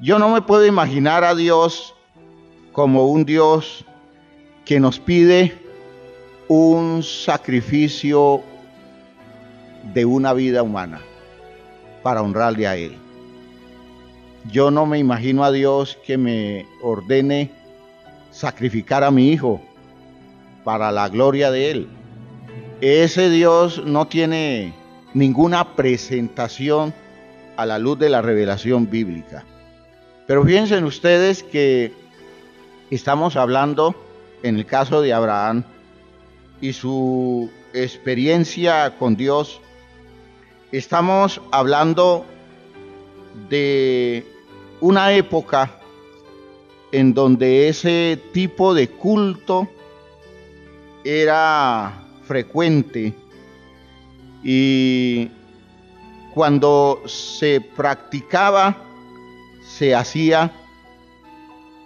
Yo no me puedo imaginar a Dios como un Dios que nos pide un sacrificio de una vida humana para honrarle a Él. Yo no me imagino a Dios que me ordene sacrificar a mi hijo para la gloria de Él. Ese Dios no tiene ninguna presentación a la luz de la revelación bíblica. Pero fíjense ustedes que estamos hablando en el caso de Abraham y su experiencia con Dios. Estamos hablando de una época en donde ese tipo de culto era frecuente, y cuando se practicaba, se hacía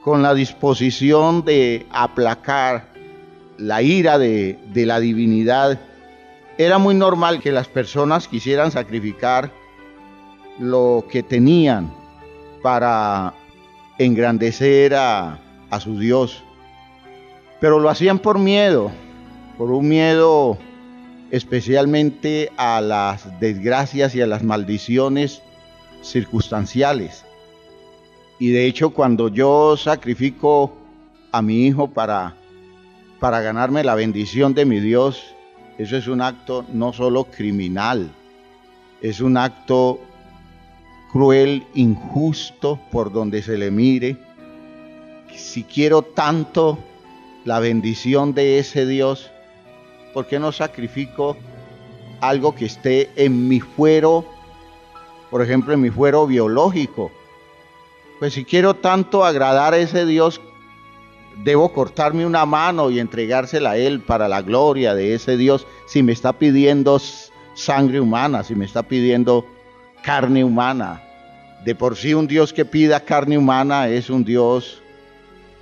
con la disposición de aplacar la ira de la divinidad. Era muy normal que las personas quisieran sacrificar lo que tenían para engrandecer a su Dios, pero lo hacían por miedo, por un miedo especialmente a las desgracias y a las maldiciones circunstanciales. Y de hecho, cuando yo sacrifico a mi hijo para ganarme la bendición de mi Dios, eso es un acto no solo criminal, es un acto cruel, injusto, por donde se le mire. Si quiero tanto la bendición de ese Dios, ¿por qué no sacrifico algo que esté en mi fuero, por ejemplo, en mi fuero biológico? Pues si quiero tanto agradar a ese Dios, debo cortarme una mano y entregársela a Él para la gloria de ese Dios. Si me está pidiendo sangre humana, si me está pidiendo carne humana. De por sí un Dios que pida carne humana es un Dios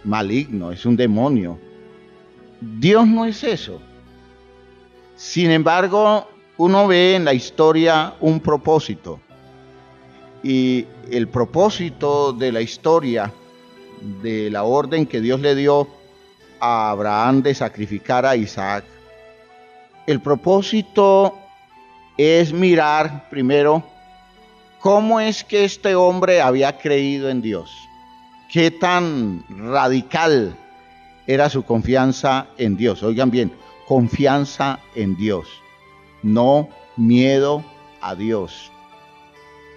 maligno, es un demonio. Dios no es eso. Sin embargo, uno ve en la historia un propósito. Y el propósito de la historia, de la orden que Dios le dio a Abraham de sacrificar a Isaac, el propósito es mirar primero cómo es que este hombre había creído en Dios, qué tan radical era su confianza en Dios. Oigan bien, confianza en Dios, no miedo a Dios.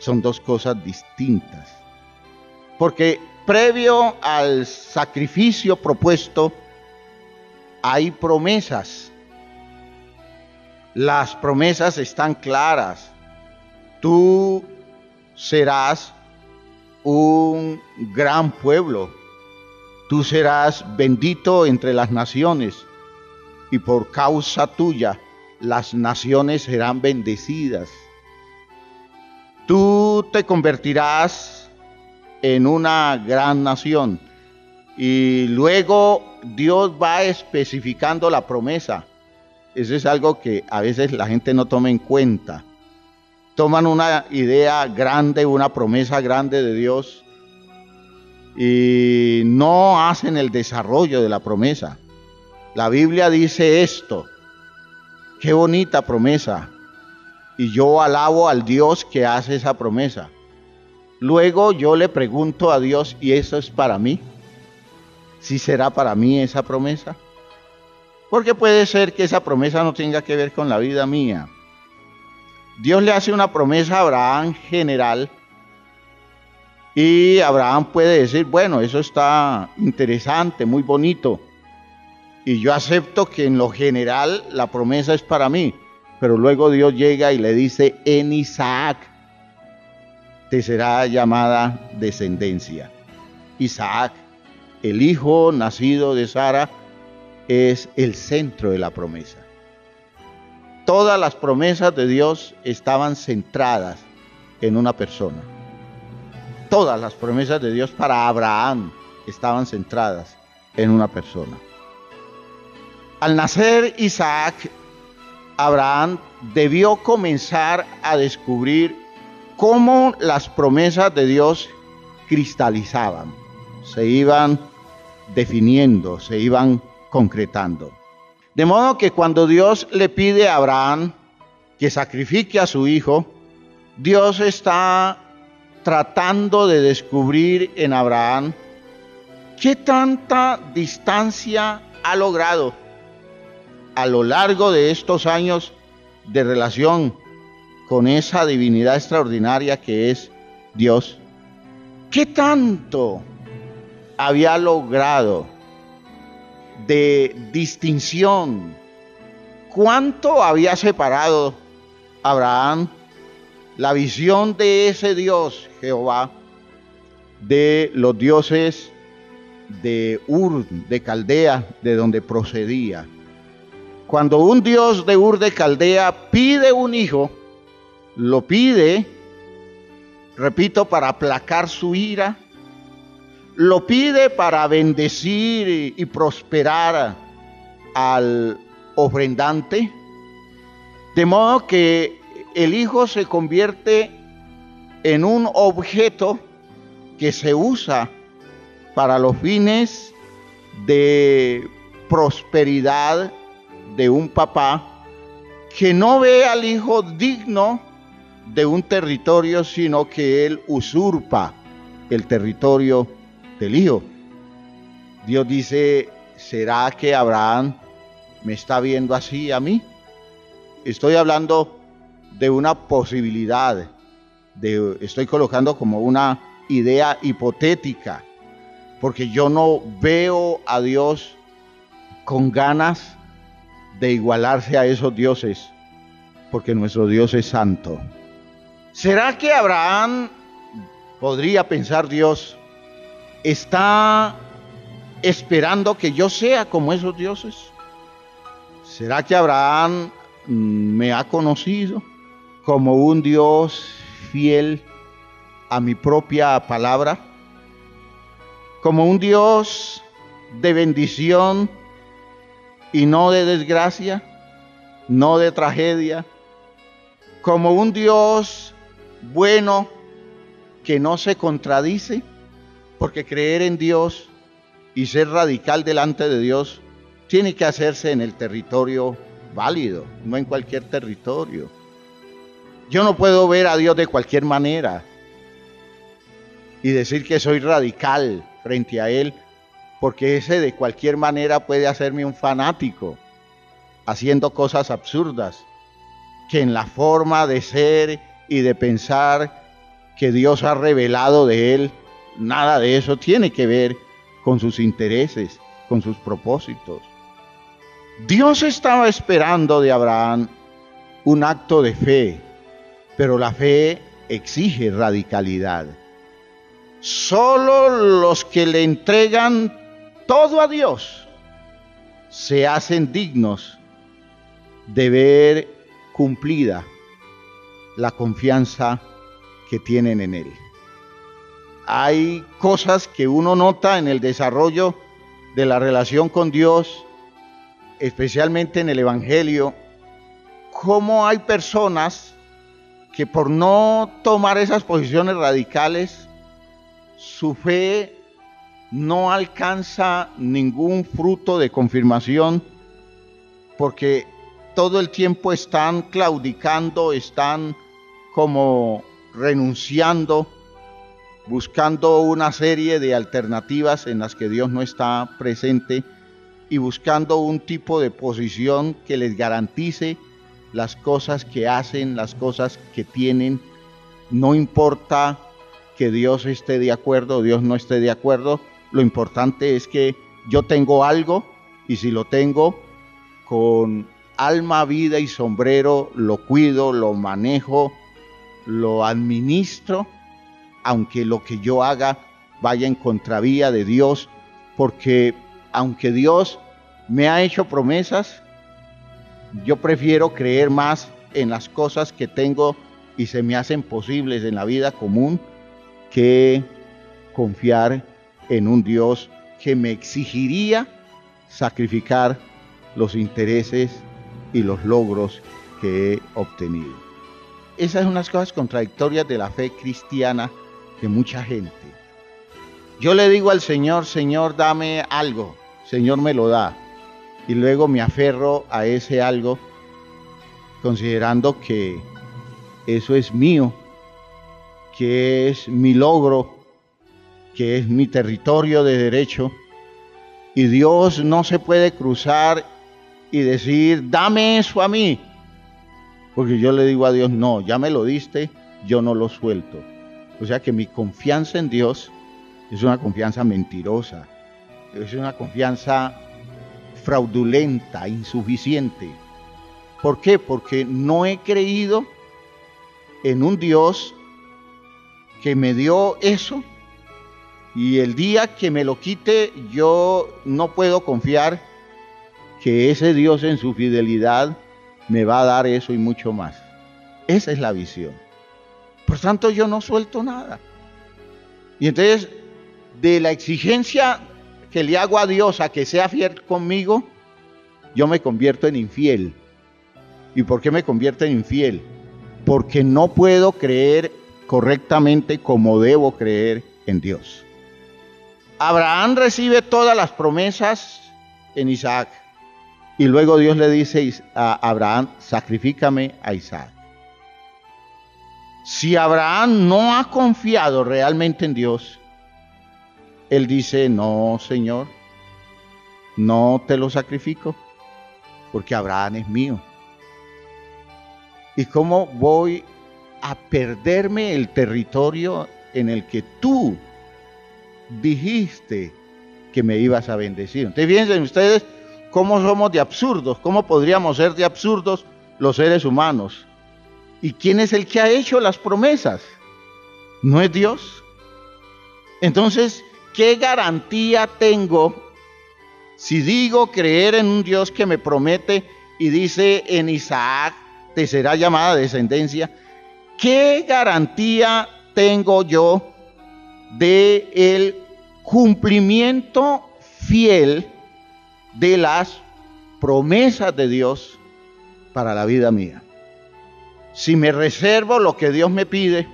Son dos cosas distintas. Porque previo al sacrificio propuesto hay promesas. Las promesas están claras. Tú serás un gran pueblo. Tú serás bendito entre las naciones, y por causa tuya las naciones serán bendecidas. Tú te convertirás en una gran nación. Y luego Dios va especificando la promesa. Eso es algo que a veces la gente no toma en cuenta. Toman una idea grande, una promesa grande de Dios, y no hacen el desarrollo de la promesa. La Biblia dice esto. Qué bonita promesa. Y yo alabo al Dios que hace esa promesa. Luego yo le pregunto a Dios, ¿y eso es para mí? ¿Sí será para mí esa promesa? Porque puede ser que esa promesa no tenga que ver con la vida mía. Dios le hace una promesa a Abraham general, y Abraham puede decir, bueno, eso está interesante, muy bonito, y yo acepto que en lo general la promesa es para mí. Pero luego Dios llega y le dice, en Isaac te será llamada descendencia. Isaac, el hijo nacido de Sara, es el centro de la promesa. Todas las promesas de Dios estaban centradas en una persona. Todas las promesas de Dios para Abraham estaban centradas en una persona. Al nacer Isaac, Abraham debió comenzar a descubrir cómo las promesas de Dios cristalizaban, se iban definiendo, se iban concretando. De modo que cuando Dios le pide a Abraham que sacrifique a su hijo, Dios está tratando de descubrir en Abraham qué tanta distancia ha logrado a lo largo de estos años de relación con esa divinidad extraordinaria que es Dios. ¿Qué tanto había logrado de distinción? ¿Cuánto había separado Abraham la visión de ese Dios, Jehová, de los dioses de Ur, de Caldea, de donde procedía? Cuando un Dios de Ur de Caldea pide un hijo, lo pide, repito, para aplacar su ira, lo pide para bendecir y prosperar al ofrendante, de modo que el hijo se convierte en un objeto que se usa para los fines de prosperidad de un papá que no ve al hijo digno de un territorio, sino que él usurpa el territorio del hijo. Dios dice, ¿será que Abraham me está viendo así a mí? Estoy hablando de una posibilidad, estoy colocando como una idea hipotética, porque yo no veo a Dios con ganas de igualarse a esos dioses, porque nuestro Dios es santo. ¿Será que Abraham, podría pensar Dios, está esperando que yo sea como esos dioses? ¿Será que Abraham me ha conocido como un Dios fiel a mi propia palabra? Como un Dios de bendición y no de desgracia, no de tragedia. Como un Dios bueno que no se contradice, porque creer en Dios y ser radical delante de Dios tiene que hacerse en el territorio válido, no en cualquier territorio. Yo no puedo ver a Dios de cualquier manera y decir que soy radical frente a Él, porque ese de cualquier manera puede hacerme un fanático, haciendo cosas absurdas, que en la forma de ser y de pensar que Dios ha revelado de Él, nada de eso tiene que ver con sus intereses, con sus propósitos. Dios estaba esperando de Abraham un acto de fe, pero la fe exige radicalidad. Solo los que le entregan todo a Dios se hacen dignos de ver cumplida la confianza que tienen en Él. Hay cosas que uno nota en el desarrollo de la relación con Dios, especialmente en el Evangelio, cómo hay personas que por no tomar esas posiciones radicales, su fe no alcanza ningún fruto de confirmación, porque todo el tiempo están claudicando, están como renunciando, buscando una serie de alternativas en las que Dios no está presente y buscando un tipo de posición que les garantice las cosas que hacen, las cosas que tienen. No importa que Dios esté de acuerdo o Dios no esté de acuerdo, lo importante es que yo tengo algo y si lo tengo con alma, vida y sombrero, lo cuido, lo manejo, lo administro, aunque lo que yo haga vaya en contravía de Dios, porque aunque Dios me ha hecho promesas, yo prefiero creer más en las cosas que tengo y se me hacen posibles en la vida común que confiar en un Dios que me exigiría sacrificar los intereses y los logros que he obtenido. Esas son unas cosas contradictorias de la fe cristiana de mucha gente. Yo le digo al Señor, Señor, dame algo. Señor me lo da. Y luego me aferro a ese algo, considerando que eso es mío, que es mi logro, que es mi territorio de derecho. Y Dios no se puede cruzar y decir, dame eso a mí. Porque yo le digo a Dios, no, ya me lo diste, yo no lo suelto. O sea que mi confianza en Dios es una confianza mentirosa, es una confianza fraudulenta, insuficiente. ¿Por qué? Porque no he creído en un Dios que me dio eso, y el día que me lo quite, yo no puedo confiar que ese Dios en su fidelidad me va a dar eso y mucho más. Esa es la visión. Por tanto, yo no suelto nada. Y entonces, de la exigencia que le hago a Dios a que sea fiel conmigo, yo me convierto en infiel. ¿Y por qué me convierto en infiel? Porque no puedo creer correctamente como debo creer en Dios. Abraham recibe todas las promesas en Isaac. Y luego Dios le dice a Abraham, sacrifícame a Isaac. Si Abraham no ha confiado realmente en Dios, él dice, no, Señor, no te lo sacrifico, porque Abraham es mío. ¿Y cómo voy a perderme el territorio en el que tú dijiste que me ibas a bendecir? Entonces fíjense ustedes cómo somos de absurdos, cómo podríamos ser de absurdos los seres humanos. ¿Y quién es el que ha hecho las promesas? ¿No es Dios? Entonces, ¿qué garantía tengo si digo creer en un Dios que me promete y dice en Isaac te será llamada descendencia? ¿Qué garantía tengo yo de el cumplimiento fiel de las promesas de Dios para la vida mía? Si me reservo lo que Dios me pide,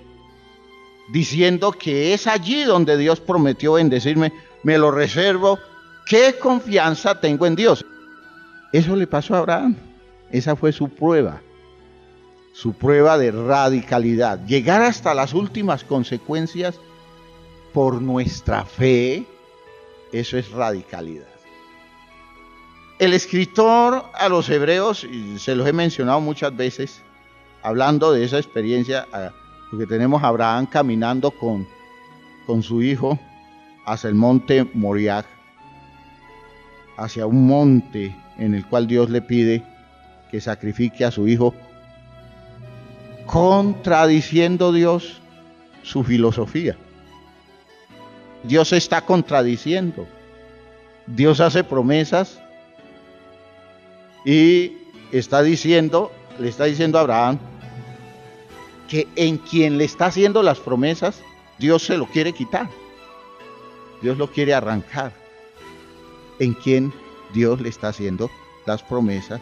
diciendo que es allí donde Dios prometió bendecirme, me lo reservo, ¿qué confianza tengo en Dios? Eso le pasó a Abraham. Esa fue su prueba de radicalidad. Llegar hasta las últimas consecuencias por nuestra fe, eso es radicalidad. El escritor a los hebreos, y se los he mencionado muchas veces, hablando de esa experiencia, porque tenemos a Abraham caminando con su hijo hacia el monte Moriah, hacia un monte en el cual Dios le pide que sacrifique a su hijo, contradiciendo Dios su filosofía. Dios está contradiciendo. Dios hace promesas y le está diciendo a Abraham que en quien le está haciendo las promesas, Dios se lo quiere quitar. Dios lo quiere arrancar. En quien Dios le está haciendo las promesas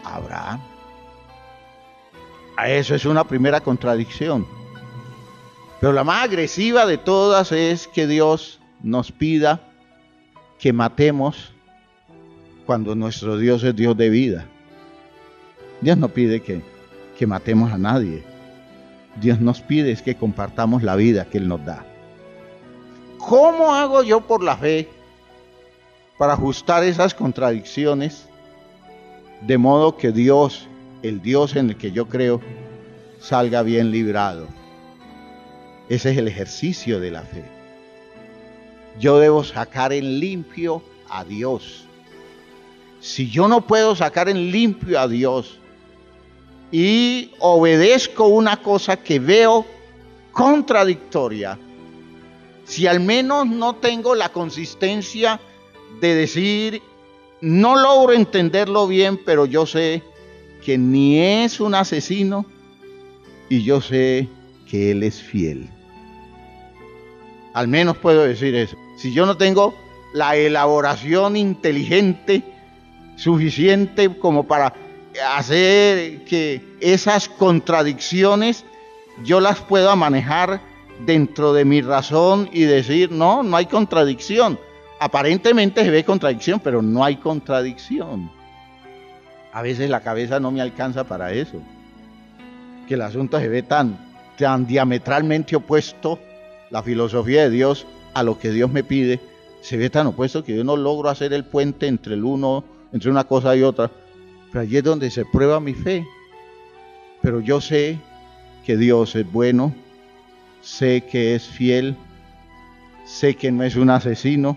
a Abraham. A eso es una primera contradicción. Pero la más agresiva de todas es que Dios nos pida que matemos cuando nuestro Dios es Dios de vida. Dios no pide que matemos a nadie. Dios nos pide es que compartamos la vida que Él nos da. ¿Cómo hago yo por la fe para ajustar esas contradicciones de modo que Dios, el Dios en el que yo creo, salga bien librado? Ese es el ejercicio de la fe. Yo debo sacar en limpio a Dios. Si yo no puedo sacar en limpio a Dios y obedezco una cosa que veo contradictoria, si al menos no tengo la consistencia de decir, no logro entenderlo bien, pero yo sé que ni es un asesino y yo sé que Él es fiel. Al menos puedo decir eso. Si yo no tengo la elaboración inteligente suficiente como para hacer que esas contradicciones yo las pueda manejar dentro de mi razón y decir, no, no hay contradicción. Aparentemente se ve contradicción, pero no hay contradicción. A veces la cabeza no me alcanza para eso. Que el asunto se ve tan diametralmente opuesto, la filosofía de Dios a lo que Dios me pide, se ve tan opuesto que yo no logro hacer el puente entre una cosa y otra. Pero allí es donde se prueba mi fe. Pero yo sé que Dios es bueno, sé que es fiel, sé que no es un asesino,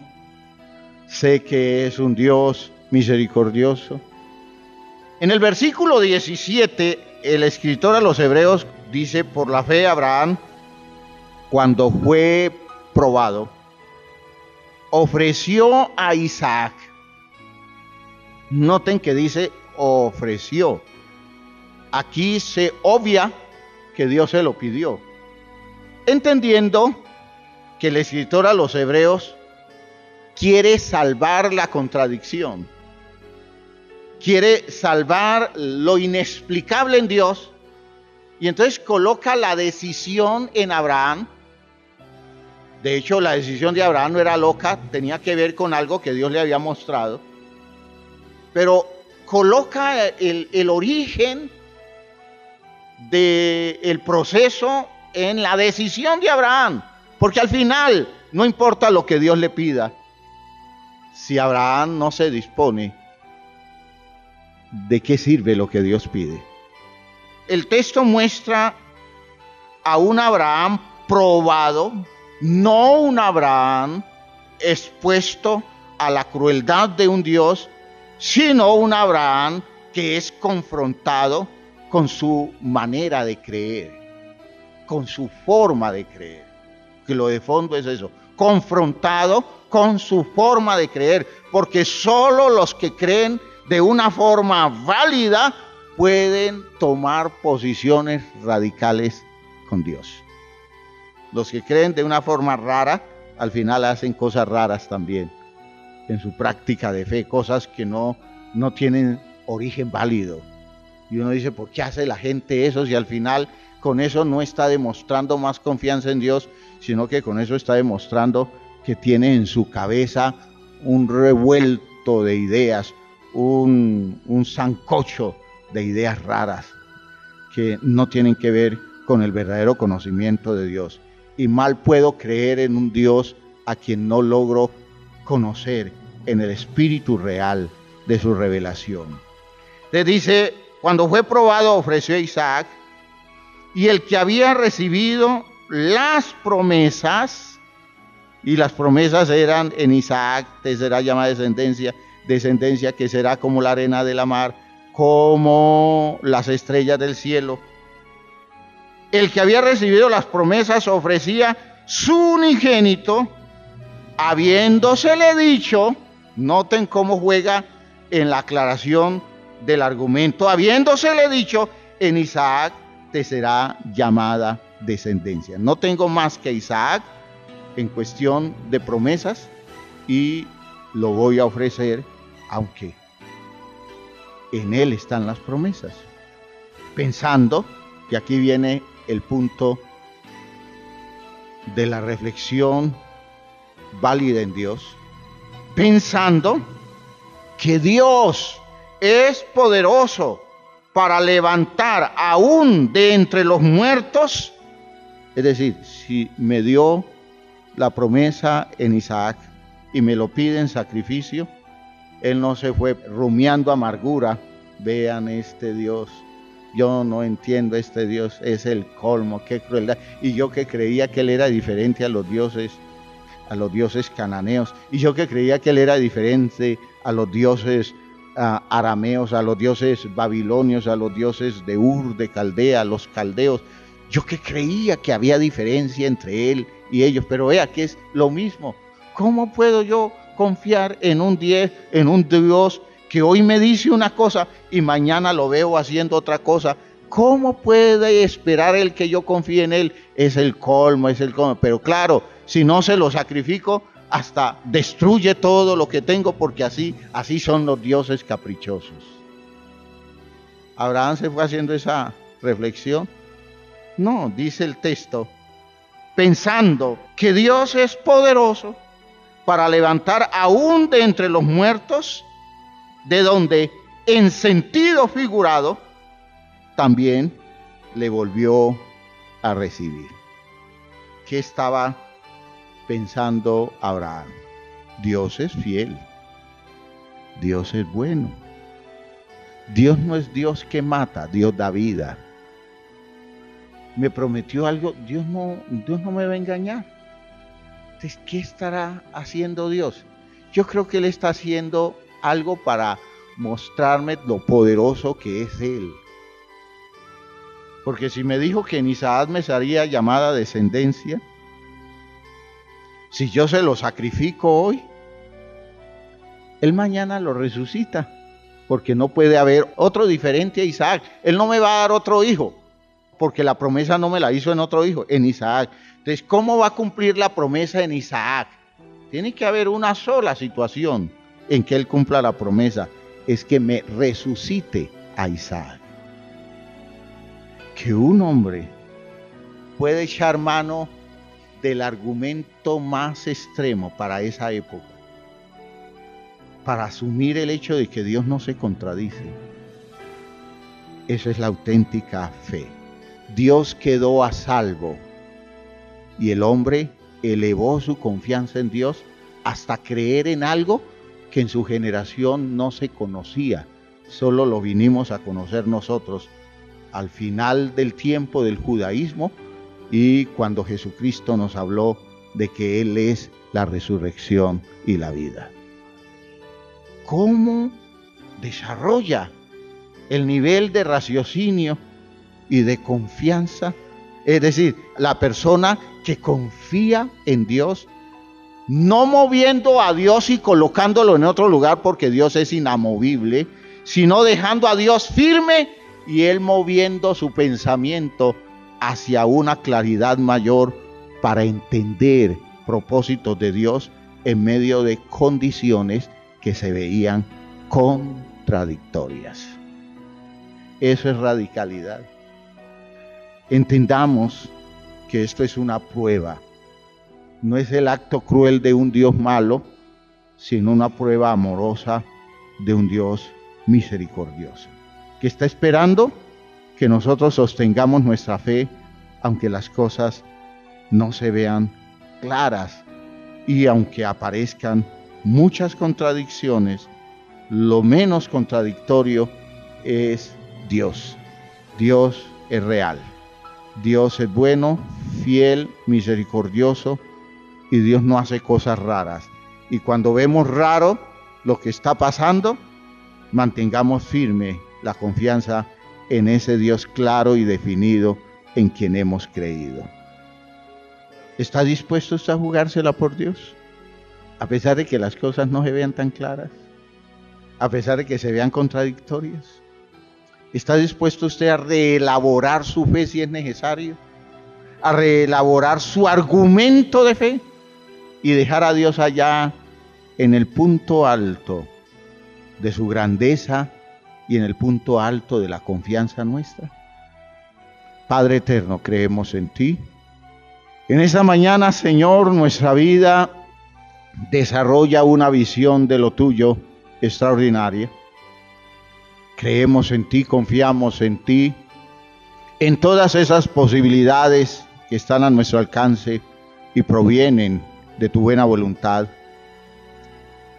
sé que es un Dios misericordioso. En el versículo 17, el escritor a los Hebreos dice, por la fe Abraham, cuando fue probado, ofreció a Isaac. Noten que dice ofreció. Aquí se obvia que Dios se lo pidió, entendiendo que el escritor a los Hebreos quiere salvar la contradicción, quiere salvar lo inexplicable en Dios, y entonces coloca la decisión en Abraham. De hecho, la decisión de Abraham no era loca, tenía que ver con algo que Dios le había mostrado, pero coloca el origen del proceso en la decisión de Abraham, porque al final no importa lo que Dios le pida, si Abraham no se dispone, ¿de qué sirve lo que Dios pide? El texto muestra a un Abraham probado, no un Abraham expuesto a la crueldad de un Dios, sino un Abraham que es confrontado con su manera de creer, con su forma de creer, que lo de fondo es eso, confrontado con su forma de creer, porque solo los que creen de una forma válida pueden tomar posiciones radicales con Dios. Los que creen de una forma rara, al final hacen cosas raras también en su práctica de fe, cosas que no tienen origen válido. Y uno dice, ¿por qué hace la gente eso? Si al final con eso no está demostrando más confianza en Dios, sino que con eso está demostrando que tiene en su cabeza un revuelto de ideas, un sancocho de ideas raras que no tienen que ver con el verdadero conocimiento de Dios. Y mal puedo creer en un Dios a quien no logro conocer en el espíritu real de su revelación. Le dice, cuando fue probado ofreció a Isaac, y el que había recibido las promesas, y las promesas eran en Isaac te será llamada descendencia que será como la arena de la mar, como las estrellas del cielo. El que había recibido las promesas ofrecía su unigénito, habiéndosele dicho, noten cómo juega en la aclaración del argumento, habiéndosele dicho, en Isaac te será llamada descendencia. No tengo más que Isaac en cuestión de promesas y lo voy a ofrecer, aunque en él están las promesas. Pensando que aquí viene el punto de la reflexión válida en Dios, pensando que Dios es poderoso para levantar aún de entre los muertos. Es decir, si me dio la promesa en Isaac y me lo pide en sacrificio, él no se fue rumiando amargura. Vean este Dios, yo no entiendo este Dios, es el colmo, qué crueldad. Y yo que creía que él era diferente a los dioses cananeos, y yo que creía que él era diferente a los dioses arameos, a los dioses babilonios, a los dioses de Ur, de Caldea, los caldeos. Yo que creía que había diferencia entre él y ellos, pero vea que es lo mismo. ¿Cómo puedo yo confiar en un Dios que hoy me dice una cosa y mañana lo veo haciendo otra cosa? ¿Cómo puede esperar él que yo confíe en él? Es el colmo. Pero claro, si no se lo sacrifico, hasta destruye todo lo que tengo, porque así son los dioses caprichosos. ¿Abraham se fue haciendo esa reflexión? No, dice el texto pensando que Dios es poderoso para levantar aún de entre los muertos, de donde en sentido figurado también le volvió a recibir. ¿Qué estaba pensando Abraham? Dios es fiel, Dios es bueno. Dios no es Dios que mata, Dios da vida. Me prometió algo, Dios no me va a engañar. Entonces, ¿qué estará haciendo Dios? Yo creo que Él está haciendo algo para mostrarme lo poderoso que es Él. Porque si me dijo que en Isaac me sería llamada descendencia, si yo se lo sacrifico hoy, Él mañana lo resucita. Porque no puede haber otro diferente a Isaac. Él no me va a dar otro hijo, porque la promesa no me la hizo en otro hijo, en Isaac. Entonces, ¿cómo va a cumplir la promesa en Isaac? Tiene que haber una sola situación en que Él cumpla la promesa, es que me resucite a Isaac. Que un hombre puede echar mano del argumento más extremo para esa época, para asumir el hecho de que Dios no se contradice. Esa es la auténtica fe. Dios quedó a salvo y el hombre elevó su confianza en Dios hasta creer en algo que en su generación no se conocía. Solo lo vinimos a conocer nosotros al final del tiempo del judaísmo y cuando Jesucristo nos habló de que Él es la resurrección y la vida. ¿Cómo desarrolla el nivel de raciocinio y de confianza? Es decir, la persona que confía en Dios, no moviendo a Dios y colocándolo en otro lugar porque Dios es inamovible, sino dejando a Dios firme y Él moviendo su pensamiento hacia una claridad mayor para entender propósitos de Dios en medio de condiciones que se veían contradictorias. Eso es radicalidad. Entendamos que esto es una prueba. No es el acto cruel de un Dios malo, sino una prueba amorosa de un Dios misericordioso, que está esperando que nosotros sostengamos nuestra fe, aunque las cosas no se vean claras y aunque aparezcan muchas contradicciones. Lo menos contradictorio es Dios. Dios es real. Dios es bueno, fiel, misericordioso, y Dios no hace cosas raras. Y cuando vemos raro lo que está pasando, mantengamos firme la confianza en ese Dios claro y definido en quien hemos creído. ¿Está dispuesto usted a jugársela por Dios? A pesar de que las cosas no se vean tan claras, a pesar de que se vean contradictorias. ¿Está dispuesto usted a reelaborar su fe si es necesario? A reelaborar su argumento de fe y dejar a Dios allá en el punto alto de su grandeza y en el punto alto de la confianza nuestra. Padre eterno, creemos en ti. En esta mañana, Señor, nuestra vida desarrolla una visión de lo tuyo extraordinaria. Creemos en ti, confiamos en ti, en todas esas posibilidades que están a nuestro alcance y provienen de tu buena voluntad.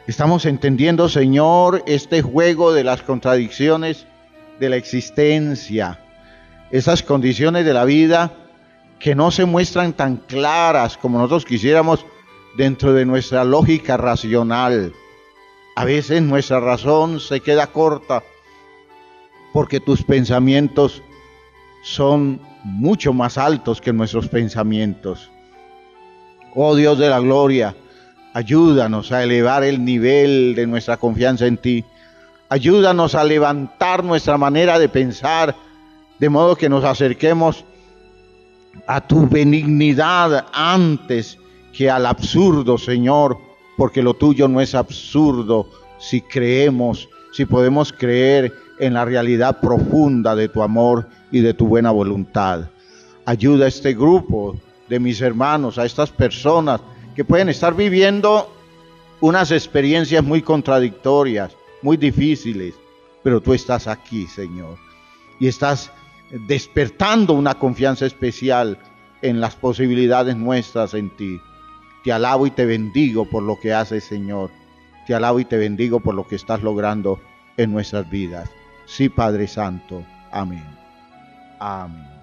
Estamos entendiendo, Señor, este juego de las contradicciones de la existencia, esas condiciones de la vida que no se muestran tan claras como nosotros quisiéramos dentro de nuestra lógica racional. A veces nuestra razón se queda corta porque tus pensamientos son mucho más altos que nuestros pensamientos. Oh Dios de la gloria, ayúdanos a elevar el nivel de nuestra confianza en ti. Ayúdanos a levantar nuestra manera de pensar, de modo que nos acerquemos a tu benignidad antes que al absurdo, Señor, porque lo tuyo no es absurdo si creemos, si podemos creer en la realidad profunda de tu amor y de tu buena voluntad. Ayuda a este grupo de mis hermanos, a estas personas que pueden estar viviendo unas experiencias muy contradictorias, muy difíciles, pero tú estás aquí, Señor, y estás despertando una confianza especial en las posibilidades nuestras en ti. Te alabo y te bendigo por lo que haces, Señor. Te alabo y te bendigo por lo que estás logrando en nuestras vidas. Sí, Padre Santo. Amén. Amén.